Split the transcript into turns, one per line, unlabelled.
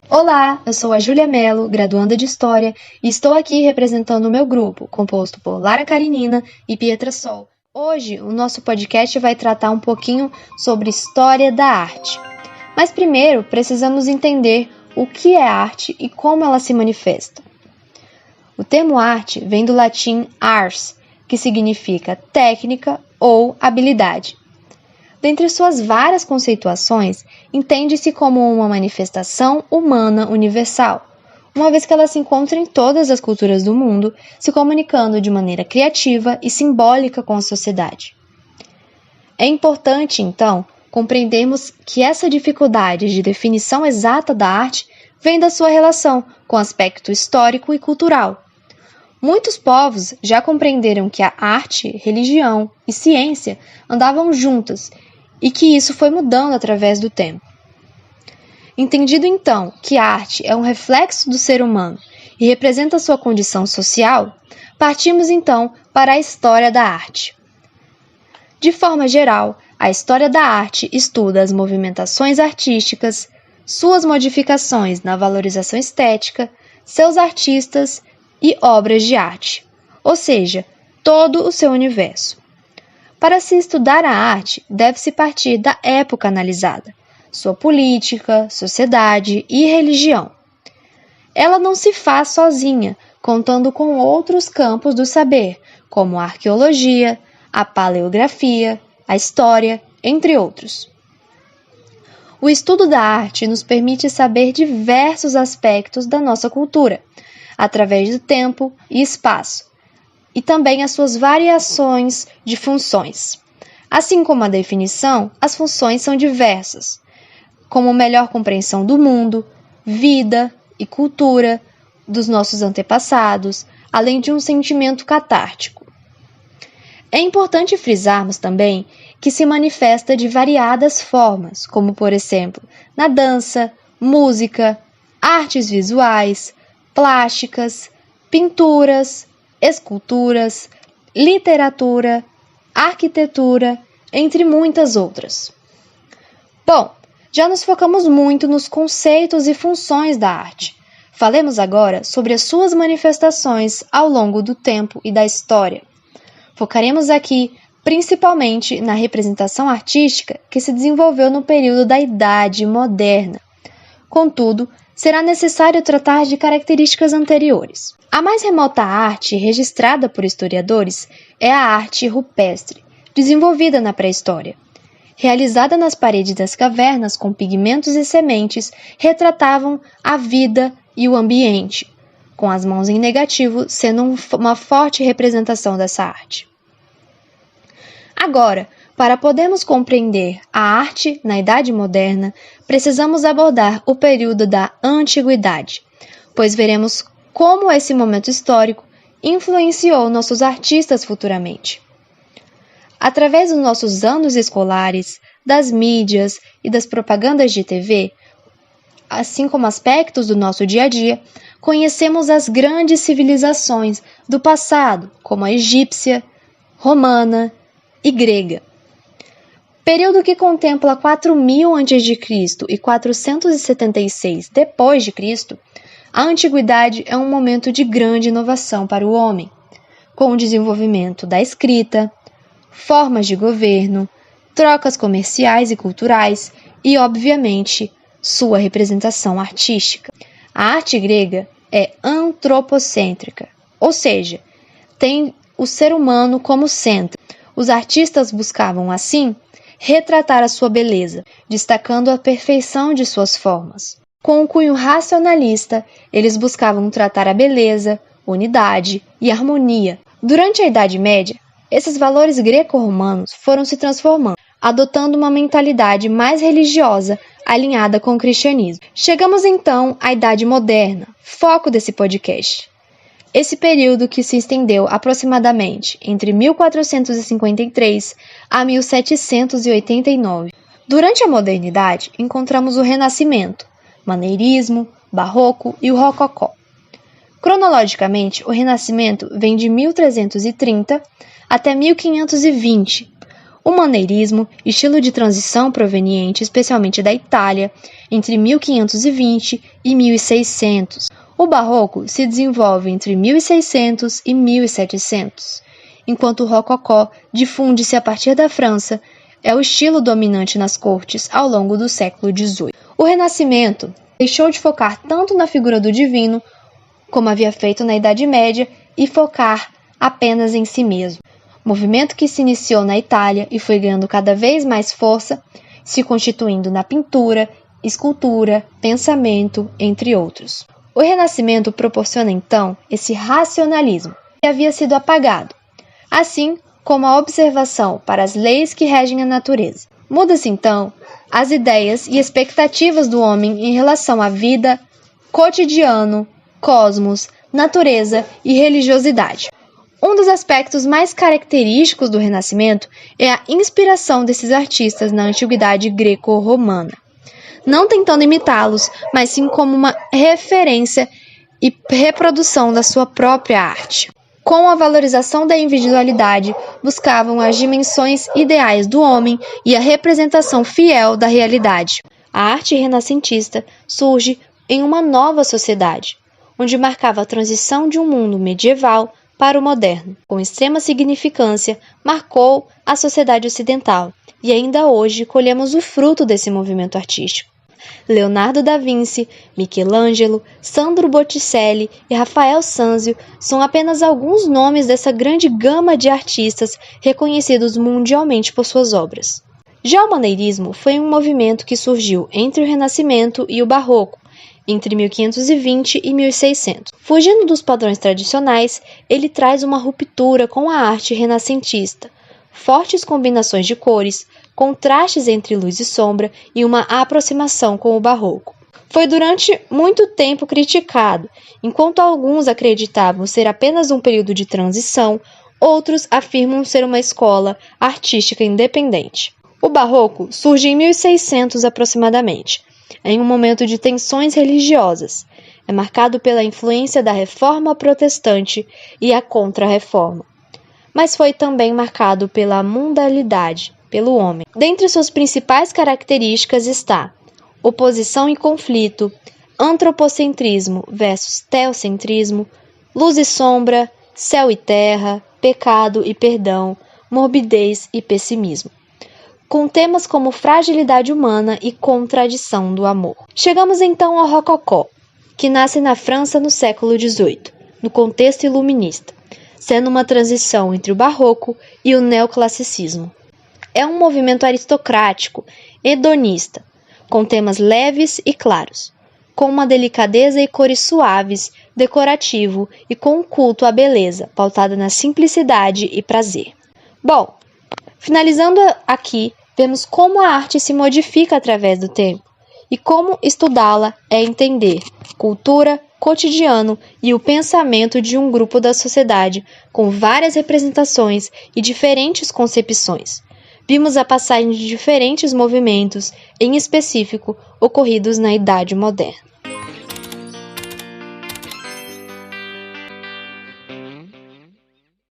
Olá, eu sou a Júlia Mello, graduanda de História, e estou aqui representando o meu grupo, composto por Lara Karenina e Pietra Sol. Hoje, o nosso podcast vai tratar um pouquinho sobre história da arte. Mas primeiro, precisamos entender o que é arte e como ela se manifesta. O termo arte vem do latim ars, que significa técnica ou habilidade. Dentre suas várias conceituações, entende-se como uma manifestação humana universal, uma vez que ela se encontra em todas as culturas do mundo, se comunicando de maneira criativa e simbólica com a sociedade. É importante, então, compreendermos que essa dificuldade de definição exata da arte vem da sua relação com o aspecto histórico e cultural. Muitos povos já compreenderam que a arte, religião e ciência andavam juntas e que isso foi mudando através do tempo. Entendido então que a arte é um reflexo do ser humano e representa sua condição social, partimos então para a história da arte. De forma geral, a história da arte estuda as movimentações artísticas, suas modificações na valorização estética, seus artistas e obras de arte, ou seja, todo o seu universo. Para se estudar a arte, deve-se partir da época analisada, sua política, sociedade e religião. Ela não se faz sozinha, contando com outros campos do saber, como a arqueologia, a paleografia, a história, entre outros. O estudo da arte nos permite saber diversos aspectos da nossa cultura, através do tempo e espaço, e também as suas variações de funções. Assim como a definição, as funções são diversas, como melhor compreensão do mundo, vida e cultura dos nossos antepassados, além de um sentimento catártico. É importante frisarmos também que se manifesta de variadas formas, como por exemplo, na dança, música, artes visuais, plásticas, pinturas, esculturas, literatura, arquitetura, entre muitas outras. Bom, já nos focamos muito nos conceitos e funções da arte. Falemos agora sobre as suas manifestações ao longo do tempo e da história. Focaremos aqui principalmente na representação artística que se desenvolveu no período da Idade Moderna. Contudo, será necessário tratar de características anteriores. A mais remota arte registrada por historiadores é a arte rupestre, desenvolvida na pré-história. Realizada nas paredes das cavernas com pigmentos e sementes, retratavam a vida e o ambiente, com as mãos em negativo sendo uma forte representação dessa arte. Agora, para podermos compreender a arte na Idade Moderna, precisamos abordar o período da Antiguidade, pois veremos como esse momento histórico influenciou nossos artistas futuramente. Através dos nossos anos escolares, das mídias e das propagandas de TV, assim como aspectos do nosso dia a dia, conhecemos as grandes civilizações do passado, como a egípcia, romana e grega. Período que contempla 4000 a.C. e 476 d.C., a Antiguidade é um momento de grande inovação para o homem, com o desenvolvimento da escrita, formas de governo, trocas comerciais e culturais e, obviamente, sua representação artística. A arte grega é antropocêntrica, ou seja, tem o ser humano como centro. Os artistas buscavam, assim, retratar a sua beleza, destacando a perfeição de suas formas. Com um cunho racionalista, eles buscavam tratar a beleza, unidade e harmonia. Durante a Idade Média, esses valores greco-romanos foram se transformando, adotando uma mentalidade mais religiosa alinhada com o cristianismo. Chegamos então à Idade Moderna, foco desse podcast. Esse período que se estendeu aproximadamente entre 1453 a 1789. Durante a modernidade, encontramos o Renascimento, maneirismo, barroco e o rococó. Cronologicamente, o Renascimento vem de 1330 até 1520. O maneirismo, estilo de transição proveniente especialmente da Itália, entre 1520 e 1600. O barroco se desenvolve entre 1600 e 1700, enquanto o rococó difunde-se a partir da França, é o estilo dominante nas cortes ao longo do século XVIII. O Renascimento deixou de focar tanto na figura do divino, como havia feito na Idade Média, e focar apenas em si mesmo. Movimento que se iniciou na Itália e foi ganhando cada vez mais força, se constituindo na pintura, escultura, pensamento, entre outros. O Renascimento proporciona então esse racionalismo que havia sido apagado, assim como a observação para as leis que regem a natureza. Muda-se então as ideias e expectativas do homem em relação à vida, cotidiano, cosmos, natureza e religiosidade. Um dos aspectos mais característicos do Renascimento é a inspiração desses artistas na antiguidade greco-romana, não tentando imitá-los, mas sim como uma referência e reprodução da sua própria arte. Com a valorização da individualidade, buscavam as dimensões ideais do homem e a representação fiel da realidade. A arte renascentista surge em uma nova sociedade, onde marcava a transição de um mundo medieval para o moderno. Com extrema significância, marcou a sociedade ocidental, e ainda hoje colhemos o fruto desse movimento artístico. Leonardo da Vinci, Michelangelo, Sandro Botticelli e Rafael Sanzio são apenas alguns nomes dessa grande gama de artistas reconhecidos mundialmente por suas obras. Já o maneirismo foi um movimento que surgiu entre o Renascimento e o Barroco, entre 1520 e 1600. Fugindo dos padrões tradicionais, ele traz uma ruptura com a arte renascentista, fortes combinações de cores, contrastes entre luz e sombra e uma aproximação com o barroco. Foi durante muito tempo criticado, enquanto alguns acreditavam ser apenas um período de transição, outros afirmam ser uma escola artística independente. O barroco surge em 1600 aproximadamente, em um momento de tensões religiosas. É marcado pela influência da Reforma Protestante e a Contra-Reforma, mas foi também marcado pela mundanalidade, pelo homem. Dentre suas principais características está oposição e conflito, antropocentrismo versus teocentrismo, luz e sombra, céu e terra, pecado e perdão, morbidez e pessimismo, com temas como fragilidade humana e contradição do amor. Chegamos então ao rococó, que nasce na França no século XVIII, no contexto iluminista, sendo uma transição entre o barroco e o neoclassicismo. É um movimento aristocrático, hedonista, com temas leves e claros, com uma delicadeza e cores suaves, decorativo e com um culto à beleza, pautada na simplicidade e prazer. Bom, finalizando aqui, vemos como a arte se modifica através do tempo e como estudá-la é entender cultura, cotidiano e o pensamento de um grupo da sociedade com várias representações e diferentes concepções. Vimos a passagem de diferentes movimentos, em específico, ocorridos na Idade Moderna.